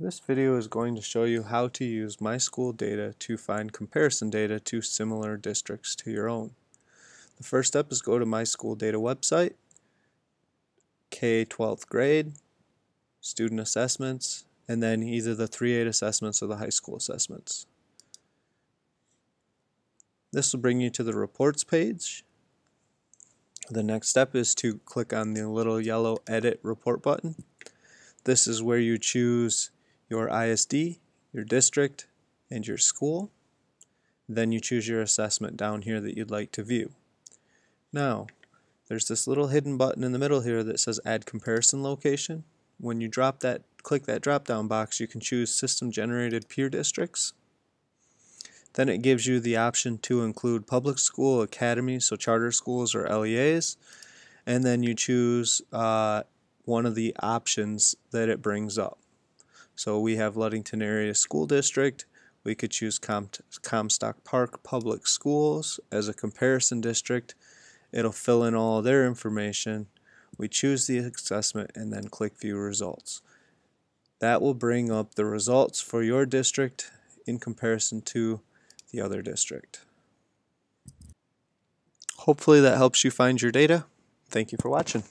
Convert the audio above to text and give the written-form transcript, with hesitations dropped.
This video is going to show you how to use My School Data to find comparison data to similar districts to your own. The first step is go to My School Data website, K-12th grade, student assessments, and then either the 3-8 assessments or the high school assessments. This will bring you to the reports page. The next step is to click on the little yellow edit report button. This is where you choose your ISD, your district, and your school. Then you choose your assessment down here that you'd like to view. Now, there's this little hidden button in the middle here that says Add Comparison Location. When you click that drop-down box, you can choose System Generated Peer Districts. Then it gives you the option to include public school, academies, so charter schools or LEAs, and then you choose one of the options that it brings up. So we have Ludington Area School District. We could choose Comstock Park Public Schools as a comparison district. It'll fill in all their information. We choose the assessment and then click View Results. That will bring up the results for your district in comparison to the other district. Hopefully that helps you find your data. Thank you for watching.